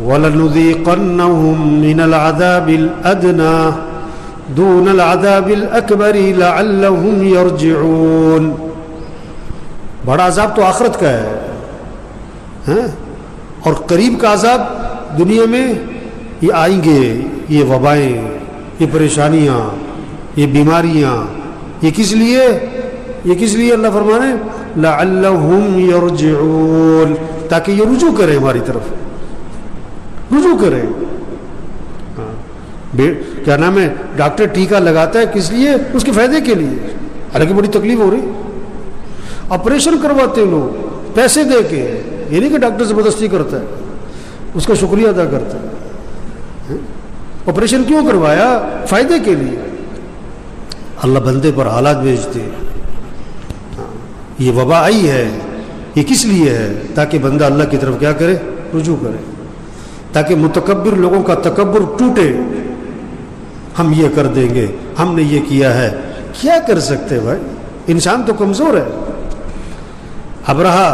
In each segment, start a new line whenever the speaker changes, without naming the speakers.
وَلَنُذِيقَنَّهُمْ مِنَ الْعَذَابِ الْأَدْنَى دُونَ الْعَذَابِ الْأَكْبَرِ لَعَلَّهُمْ يَرْجِعُونَ. بڑا عذاب تو آخرت کا ہے اور قریب کا عذاب دنیا میں یہ آئیں گے، یہ وبائیں، یہ پریشانیاں، یہ بیماریاں. یہ کس لیے اللہ فرمانے لعلہم یرجعون، تاکہ یہ رجوع کریں ہماری طرف، رجوع کریں. کیا نام ہے، ڈاکٹر ٹیکہ لگاتا ہے کس لیے؟ اس کے فائدے کے لیے، حالانکہ بڑی تکلیف ہو رہی. آپریشن کرواتے لوگ پیسے دے کے، یہ نہیں کہ ڈاکٹر زبردستی کرتا ہے، اس کا شکریہ ادا کرتا ہے. آپریشن کیوں کروایا؟ فائدے کے لیے. اللہ بندے پر حالات بھیجتے. یہ وبا آئی ہے، یہ کس لیے ہے؟ تاکہ بندہ اللہ کی طرف کیا کرے؟ رجوع کرے، تاکہ متکبر لوگوں کا تکبر ٹوٹے. ہم یہ کر دیں گے، ہم نے یہ کیا ہے. کیا کر سکتے بھائی؟ انسان تو کمزور ہے. ابرہا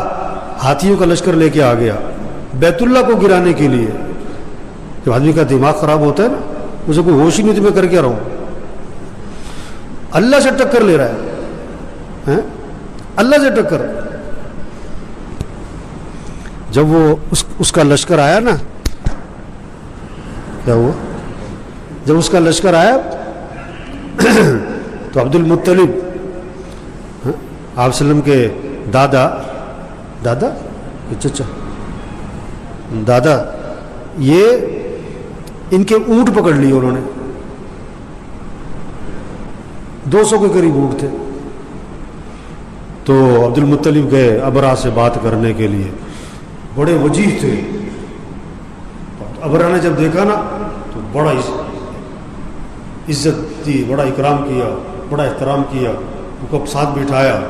ہاتھیوں کا لشکر لے کے آ گیا بیت اللہ کو گرانے کے لیے. جب آدمی کا دماغ خراب ہوتا ہے نا، اسے کوئی ہوش ہی نہیں، میں کر کے رہا ہوں. اللہ سے ٹکر لے رہا ہے، اللہ سے ٹکر. جب وہ اس کا لشکر آیا نا، کیا ہوا؟ جب اس کا لشکر آیا تو عبد المطلب آپ وسلم کے دادا چچا دادا، یہ ان کے اونٹ پکڑ لیے انہوں نے. 200 کے قریب اونٹ تھے. تو عبد المطلب گئے ابرا سے بات کرنے کے لیے. بڑے وجیح تھے. ابرا نے جب دیکھا نا تو بڑا عزت دی، بڑا اکرام کیا، بڑا احترام کیا، ان کو ساتھ بٹھایا.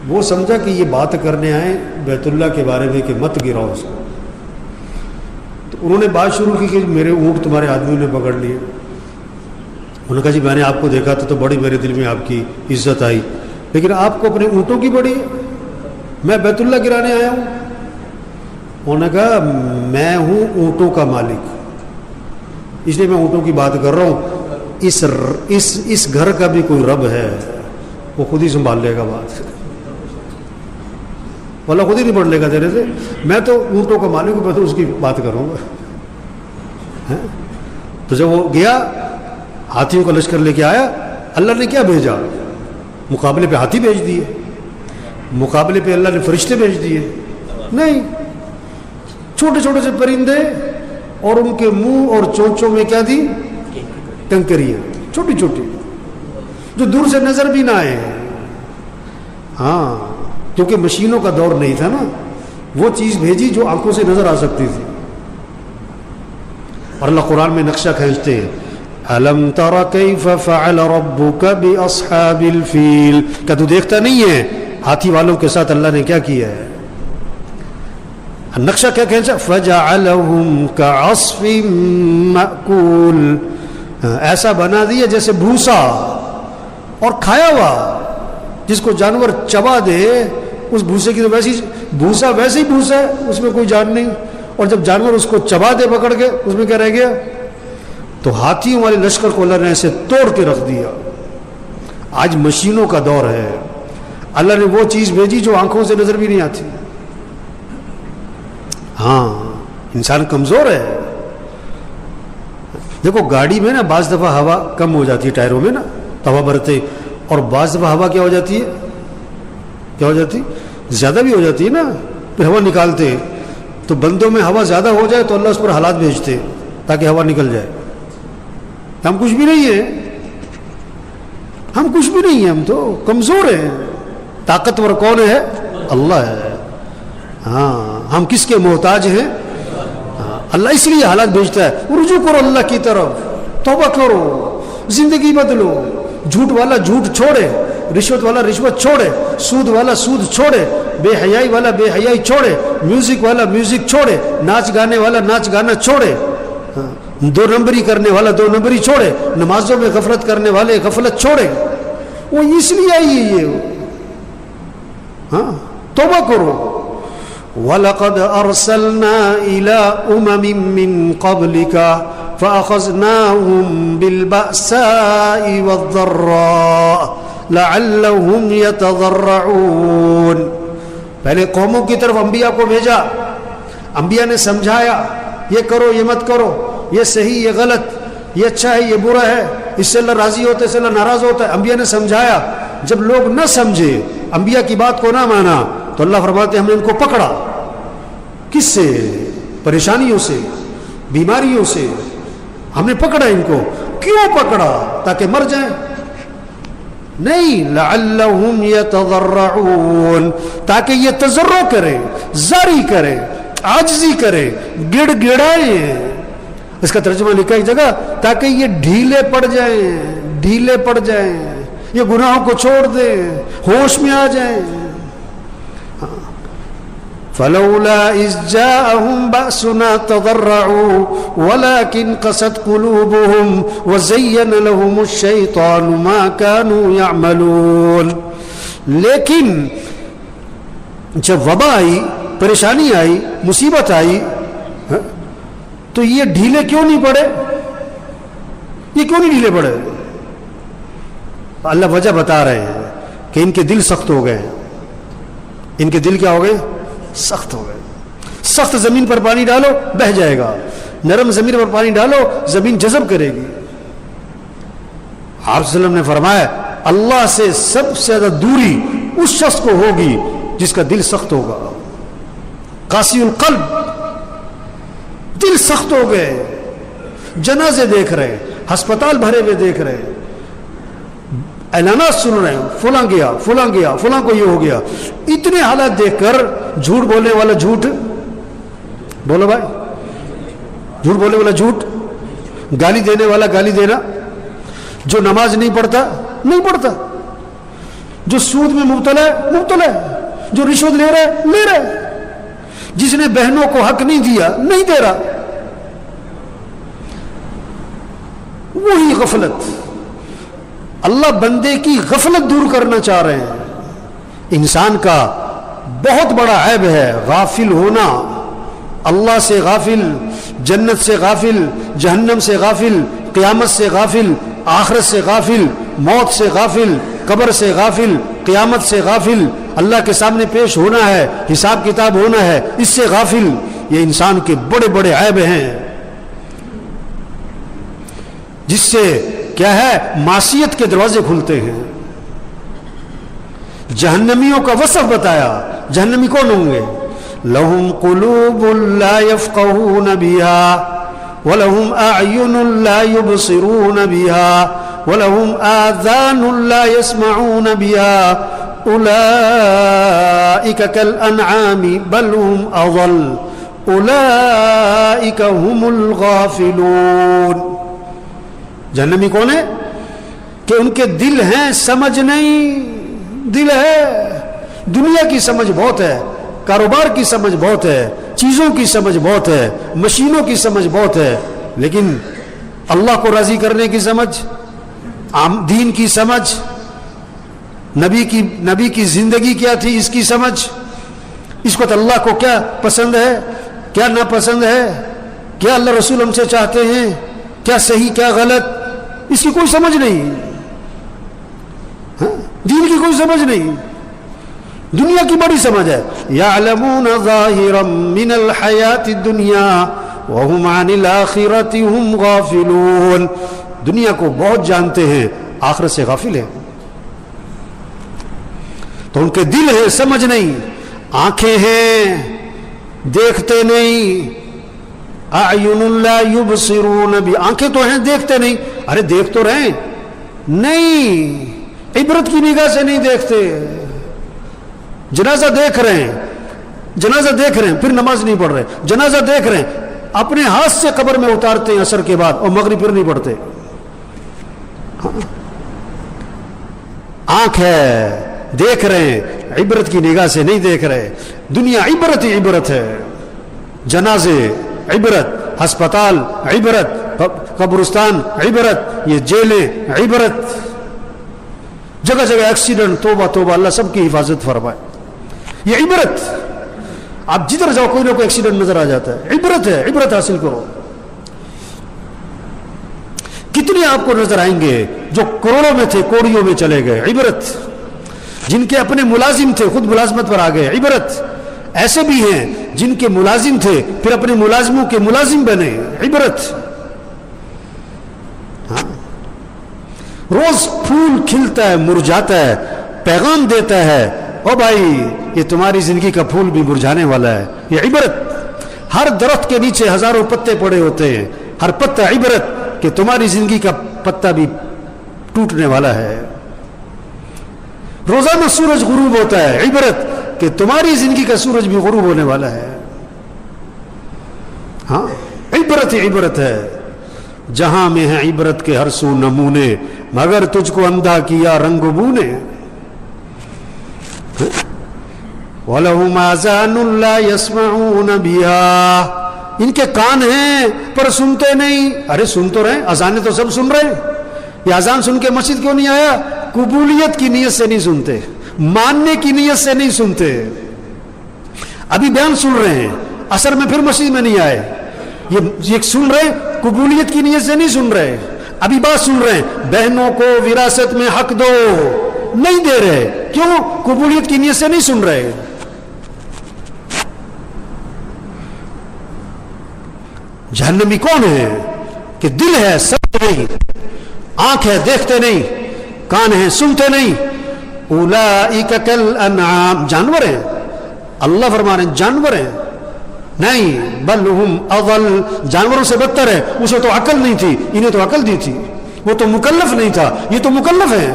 وہ سمجھا کہ یہ بات کرنے آئے بیت اللہ کے بارے میں کہ مت گراؤ اس کو. تو انہوں نے بات شروع کی کہ میرے اونٹ تمہارے آدمیوں نے پکڑ لیے. انہوں نے کہا جی میں نے آپ کو دیکھا تھا تو بڑی میرے دل میں آپ کی عزت آئی، لیکن آپ کو اپنے اونٹوں کی بڑی ہے، میں بیت اللہ گرانے آیا ہوں. انہوں نے کہا میں ہوں اونٹوں کا مالک، اس لیے میں اونٹوں کی بات کر رہا ہوں. اس گھر کا بھی کوئی رب ہے، وہ خود ہی سنبھال لے گا بات، واللہ خود ہی نہیں پڑھ لے گا تیرے سے. میں تو اونٹوں کا مالک ہوں، میں تو اس کی بات کروں گا. تو جب وہ گیا ہاتھیوں کا لشکر لے کے آیا، اللہ نے کیا بھیجا؟ مقابلے پہ ہاتھی بھیج دیے؟ مقابلے پہ اللہ نے فرشتے بھیج دیے؟ نہیں. چھوٹے چھوٹے سے پرندے اور ان کے منہ اور چونچوں میں کیا دی؟ کنکریاں چھوٹی چھوٹی، جو دور سے نظر بھی نہ آئے. ہاں، کیونکہ مشینوں کا دور نہیں تھا نا، وہ چیز بھیجی جو آنکھوں سے نظر آ سکتی تھی. اور اللہ قرآن میں نقشہ کھینچتے ہیں، أَلَمْ تَرَ كَيْفَ فَعَلَ رَبُّكَ بِأَصْحَابِ الْفِيلِ. کیا تو دیکھتا نہیں ہے ہاتھی والوں کے ساتھ اللہ نے کیا کیا ہے؟ نقشہ کیا کھینچا؟ فَجَعَلَهُمْ كَعَصْفٍ مَأْكُولٍ. ایسا بنا دیا جیسے بھوسا اور کھایا ہوا، جس کو جانور چبا دے اس بھوسے کی، تو ویسے ہی بھوسا ہے، اس میں کوئی جان نہیں. اور جب جانور اس کو چبا دے پکڑ کے، اس میں کیا رہ گیا؟ تو ہاتھیوں والے لشکر کو اللہ نے ایسے توڑ کے رکھ دیا. آج مشینوں کا دور ہے، اللہ نے وہ چیز بھیجی جو آنکھوں سے نظر بھی نہیں آتی. ہاں، انسان کمزور ہے. دیکھو گاڑی میں نا بعض دفعہ ہوا کم ہو جاتی ہے، ٹائروں میں نا ہوا بھرتے، اور بعض دفعہ ہوا کیا ہو جاتی ہے؟ زیادہ بھی ہو جاتی ہے نا. پھر ہوا نکالتے تو بندوں میں ہوا زیادہ ہو جائے تو اللہ اس پر حالات بھیجتے تاکہ ہوا نکل جائے. ہم کچھ بھی نہیں ہیں، ہم تو کمزور ہیں. طاقتور کون ہے؟ اللہ ہے. ہاں، ہم کس کے محتاج ہیں؟ اللہ اس لیے حالات بھیجتا ہے. رجوع کرو اللہ کی طرف، توبہ کرو، زندگی بدلو. جھوٹ والا جھوٹ چھوڑے، رشوت والا رشوت چھوڑے، سود والا سود چھوڑے، بے حیائی والا بے حیائی چھوڑے، میوزک والا میوزک چھوڑے، ناچ گانے والا ناچ گانا چھوڑے، 2 نمبری کرنے والا 2 نمبری چھوڑے، نمازوں میں غفلت کرنے والے غفلت چھوڑے. وہ اس لیے آئی ہے یہ. ہاں، توبہ کرو. وَلَقَدْ أَرْسَلْنَا إِلَىٰ أُمَمٍ مِّن قَبْلِكَ فَأَخَذْنَاهُمْ بِالْبَأْسَاءِ وَالضَّرَّاءِ لَعَلَّهُمْ يَتَضَرَّعُونَ. پہلے قوموں کی طرف انبیاء کو بھیجا، انبیاء نے سمجھایا یہ کرو یہ مت کرو، یہ صحیح یہ غلط، یہ اچھا ہے یہ برا ہے، اس سے اللہ راضی ہوتا ہے اس سے اللہ ناراض ہوتا ہے. انبیاء نے سمجھایا. جب لوگ نہ سمجھے، انبیاء کی بات کو نہ مانا، تو اللہ فرماتے ہیں ہم نے ان کو پکڑا. کس سے؟ پریشانیوں سے، بیماریوں سے ہم نے پکڑا ان کو. کیوں پکڑا؟ تاکہ مر جائیں؟ نہیں، لعلہم یتضرعون، تاکہ یہ تضرع کریں، زاری کریں، عاجزی کریں، گڑ گڑائیں. اس کا ترجمہ لکھا ایک جگہ، تاکہ یہ ڈھیلے پڑ جائیں، ڈھیلے پڑ جائیں، یہ گناہوں کو چھوڑ دیں، ہوش میں آ جائیں. فلولا اذ جاءهم بأسنا تضرعوا ولكن قست قلوبهم وزين لهم الشيطان ما كانوا يعملون. لیکن جب وبا آئی، پریشانی آئی، مصیبت آئی، تو یہ ڈھیلے کیوں نہیں پڑے؟ یہ کیوں نہیں ڈھیلے پڑے؟ اللہ وجہ بتا رہے ہیں کہ ان کے دل سخت ہو گئے. ان کے دل کیا ہو گئے؟ سخت ہو گئے. سخت زمین پر پانی ڈالو بہہ جائے گا، نرم زمین پر پانی ڈالو زمین جذب کرے گی. آپ صلی اللہ علیہ وسلم نے فرمایا اللہ سے سب سے زیادہ دوری اس شخص کو ہوگی جس کا دل سخت ہوگا. قاسی القلب، دل سخت ہو گئے، جنازے دیکھ رہے، ہسپتال بھرے ہوئے دیکھ رہے، اعلانات سن رہے ہیں، فلاں گیا فلاں گیا فلاں کو یہ ہو گیا. اتنے حالات دیکھ کر جھوٹ بولنے والا جھوٹ بولو بھائی، جھوٹ بولنے والا جھوٹ، گالی دینے والا گالی دینا، جو نماز نہیں پڑھتا نہیں پڑھتا، جو سود میں مبتلا ہے مبتلا ہے، جو رشوت لے رہا ہے لے رہا ہے، جس نے بہنوں کو حق نہیں دیا نہیں دے رہا. وہی غفلت. اللہ بندے کی غفلت دور کرنا چاہ رہے ہیں. انسان کا بہت بڑا عیب ہے غافل ہونا، اللہ سے غافل، جنت سے غافل، جہنم سے غافل، قیامت سے غافل، آخرت سے غافل، موت سے غافل، قبر سے غافل، قیامت سے غافل، اللہ کے سامنے پیش ہونا ہے، حساب کتاب ہونا ہے، اس سے غافل. یہ انسان کے بڑے بڑے عیب ہیں جس سے کیا ہے معصیت کے دروازے کھلتے ہیں. جہنمیوں کا وصف بتایا. جہنمی کون ہوں گے؟ لہم قلوب لا یفقہون بہا ولہم اعین لا یبصرون بہا ولہم آذان لا یسمعون بہا اولئک کالانعام بل هم اضل اولئک هم الغافلون. جہنمی کون ہے؟ کہ ان کے دل ہیں سمجھ نہیں. دل ہے، دنیا کی سمجھ بہت ہے، کاروبار کی سمجھ بہت ہے، چیزوں کی سمجھ بہت ہے، مشینوں کی سمجھ بہت ہے، لیکن اللہ کو راضی کرنے کی سمجھ، دین کی سمجھ، نبی کی زندگی کیا تھی اس کی سمجھ، اس کو اللہ کو کیا پسند ہے کیا ناپسند ہے، کیا اللہ رسول ہم سے چاہتے ہیں، کیا صحیح کیا غلط، اس کی کوئی سمجھ نہیں. دین کی کوئی سمجھ نہیں. دنیا کی بڑی سمجھ ہے. یعلمون ظاہرا من الحیات الدنیا وهم عن الاخرۃ هم غافلون. دنیا کو بہت جانتے ہیں، آخرت سے غافل ہیں. تو ان کے دل ہے سمجھ نہیں، آنکھیں ہیں دیکھتے نہیں. اعین لا یبصرون بھی، آنکھیں تو ہیں دیکھتے نہیں. ارے دیکھ تو رہے نہیں، عبرت کی نگاہ سے نہیں دیکھتے. جنازہ دیکھ رہے ہیں، جنازہ دیکھ رہے ہیں پھر نماز نہیں پڑھ رہے. جنازہ دیکھ رہے ہیں اپنے ہاتھ سے قبر میں اتارتے ہیں عصر کے بعد اور مغرب پھر نہیں پڑھتے. آنکھ ہے دیکھ رہے ہیں، عبرت کی نگاہ سے نہیں دیکھ رہے. دنیا عبرت ہی عبرت ہے. جنازے عبرت، ہسپتال عبرت، قبرستان عبرت، یہ جیلیں عبرت، جگہ جگہ ایکسیڈنٹ. توبہ توبہ، اللہ سب کی حفاظت فرمائے. یہ عبرت. آپ جدھر جاؤ کوئی نہ کوئی ایکسیڈنٹ نظر آ جاتا ہے. عبرت ہے, عبرت حاصل کرو. کتنے آپ کو نظر آئیں گے جو کروڑوں میں تھے کوڑیوں میں چلے گئے, عبرت. جن کے اپنے ملازم تھے خود ملازمت پر آ گئے, عبرت. ایسے بھی ہیں جن کے ملازم تھے پھر اپنے ملازموں کے ملازم بنے, عبرت. ہاں, روز پھول کھلتا ہے مرجھاتا ہے, پیغام دیتا ہے او بھائی یہ تمہاری زندگی کا پھول بھی مرجھانے والا ہے, یہ عبرت. ہر درخت کے نیچے ہزاروں پتے پڑے ہوتے ہیں, ہر پتا عبرت کہ تمہاری زندگی کا پتا بھی ٹوٹنے والا ہے. روزانہ سورج غروب ہوتا ہے, عبرت کہ تمہاری زندگی کا سورج بھی غروب ہونے والا ہے. ہاں, عبرت ہی عبرت ہے. جہاں میں ہے عبرت کے ہر سو نمونے, مگر تجھ کو اندھا کیا رنگ بو نے. وَلَهُمْ آذَانٌ لَا يَسْمَعُونَ بِهَا, ان کے کان ہیں پر سنتے نہیں. ارے سن تو رہے, اذانیں تو سب سن رہے ہیں. یہ اذان سن کے مسجد کیوں نہیں آیا؟ قبولیت کی نیت سے نہیں سنتے, ماننے کی نیت سے نہیں سنتے. ابھی بیان سن رہے ہیں, اثر میں پھر مسجد میں نہیں آئے. یہ سن رہے, قبولیت کی نیت سے نہیں سن رہے. ابھی بات سن رہے ہیں, بہنوں کو وراثت میں حق دو, نہیں دے رہے. کیوں؟ قبولیت کی نیت سے نہیں سن رہے. جہنمی کون ہے؟ کہ دل ہے سمجھتے نہیں, آنکھ ہے دیکھتے نہیں, کان ہیں سنتے نہیں. اولئک کالانعام, جانور ہیں. اللہ فرما رہے ہیں جانور ہیں. نہیں, بل ہم اضل, جانوروں سے بدتر ہے. اسے تو عقل نہیں تھی, انہیں تو عقل دی تھی. وہ تو مکلف نہیں تھا, یہ تو مکلف ہے.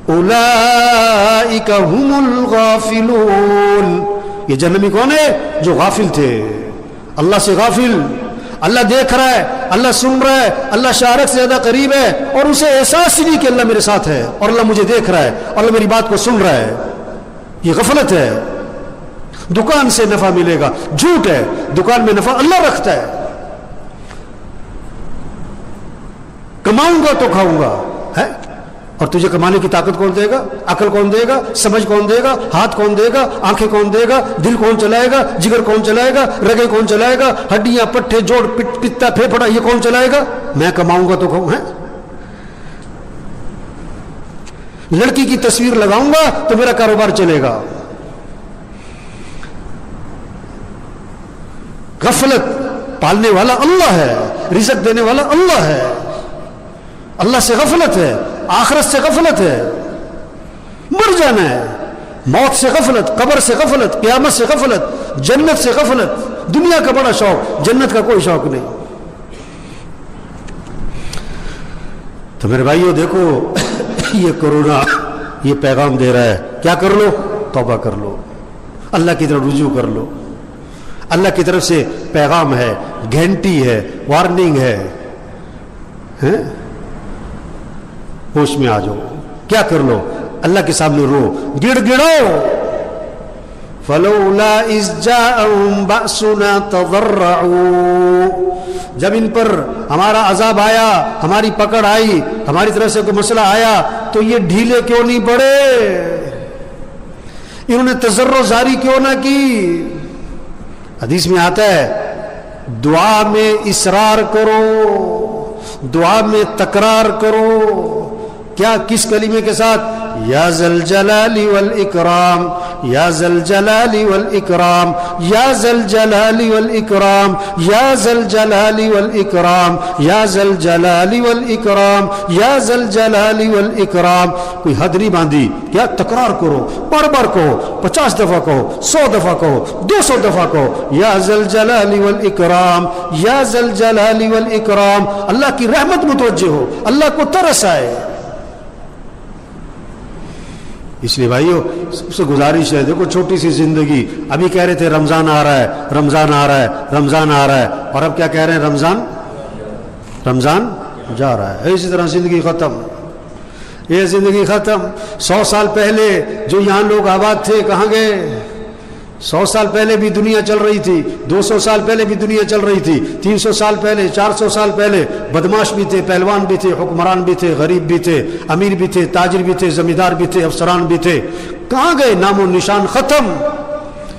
اولئک هم الغافلون, یہ جہنمی کون ہے؟ جو غافل تھے, اللہ سے غافل. اللہ دیکھ رہا ہے, اللہ سن رہا ہے, اللہ شارک سے زیادہ قریب ہے, اور اسے احساس ہی نہیں کہ اللہ میرے ساتھ ہے, اور اللہ مجھے دیکھ رہا ہے, اور اللہ میری بات کو سن رہا ہے. یہ غفلت ہے. دکان سے نفع ملے گا, جھوٹ ہے. دکان میں نفع اللہ رکھتا ہے. کماؤں گا تو کھاؤں گا ہے, اور تجھے کمانے کی طاقت کون دے گا؟ عقل کون دے گا؟ سمجھ کون دے گا؟ ہاتھ کون دے گا؟ آنکھیں کون دے گا؟ دل کون چلائے گا؟ جگر کون چلائے گا؟ رگیں کون چلائے گا؟ ہڈیاں پٹھے جوڑ پتا پھیپھڑا یہ کون چلائے گا؟ میں کماؤں گا تو کھاؤں. ہے لڑکی کی تصویر لگاؤں گا تو میرا کاروبار چلے گا. غفلت. پالنے والا اللہ ہے, رزق دینے والا اللہ ہے. اللہ سے غفلت ہے, آخرت سے غفلت ہے. مر جانا ہے, موت سے غفلت, قبر سے غفلت, قیامت سے غفلت, جنت سے غفلت. دنیا کا بڑا شوق, جنت کا کوئی شوق نہیں. تو میرے بھائیو دیکھو, یہ کرونا یہ پیغام دے رہا ہے, کیا کر لو؟ توبہ کر لو, اللہ کی طرف رجوع کر لو. اللہ کی طرف سے پیغام ہے, گھنٹی ہے, وارننگ ہے. ہوش میں آ جاؤ. کیا کر لو؟ اللہ کے سامنے رو, گڑ گڑو. فلولا اذ جاءهم بأسنا تضرعوا, جب ان پر ہمارا عذاب آیا, ہماری پکڑ آئی, ہماری طرف سے کوئی مسئلہ آیا تو یہ ڈھیلے کیوں نہیں پڑے؟ انہوں نے تضرع جاری کیوں نہ کی؟ حدیث میں آتا ہے دعا میں اصرار کرو, دعا میں تکرار کرو. کیا کس کلمے کے ساتھ؟ یا ذل جلال والاکرام, یا ذل جلال والاکرام, یا ذل جلال والاکرام, یا ذل جلال والاکرام, یا ذل جلال والاکرام, یا ذل جلال والاکرام. کوئی حد نہیں باندھی, کیا تکرار کرو, بار بار کہو, 50 دفعہ کہو, 100 دفعہ کہو, 200 دفعہ کہو, یا ذل جلال والاکرام, یا ذل جلال والاکرام. اللہ کی رحمت متوجہ ہو, اللہ کو ترس آئے. اس لیے بھائیو سب سے گزارش ہے, دیکھو چھوٹی سی زندگی. ابھی کہہ رہے تھے رمضان آ رہا ہے, رمضان آ رہا ہے, رمضان آ رہا ہے, اور اب کیا کہہ رہے ہیں؟ رمضان جا رہا ہے. اسی طرح زندگی ختم, یہ زندگی ختم. 100 سال پہلے جو یہاں لوگ آباد تھے کہاں گئے؟ 100 سال پہلے بھی دنیا چل رہی تھی, 200 سال پہلے بھی دنیا چل رہی تھی, 300 سال پہلے, 400 سال پہلے بدماش بھی تھے, پہلوان بھی تھے, حکمران بھی تھے, غریب بھی تھے, امیر بھی تھے, تاجر بھی تھے, زمیندار بھی تھے, افسران بھی تھے. کہاں گئے؟ نام و نشان ختم.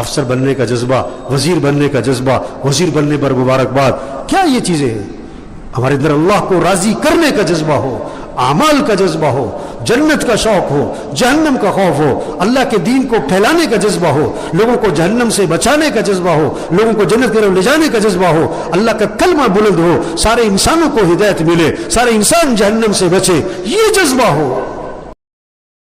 افسر بننے کا جذبہ، وزیر بننے کا جذبہ، وزیر بننے پر مبارکباد، کیا یہ چیزیں ہیں؟ ہمارے اندر اللہ کو راضی کرنے کا جذبہ ہو، اعمال کا جذبہ ہو، جنت کا شوق ہو، جہنم کا خوف ہو، اللہ کے دین کو پھیلانے کا جذبہ ہو، لوگوں کو جہنم سے بچانے کا جذبہ ہو، لوگوں کو جنت کی طرف لے جانے کا جذبہ ہو، اللہ کا کلمہ بلند ہو، سارے انسانوں کو ہدایت ملے، سارے انسان جہنم سے بچے، یہ جذبہ ہو.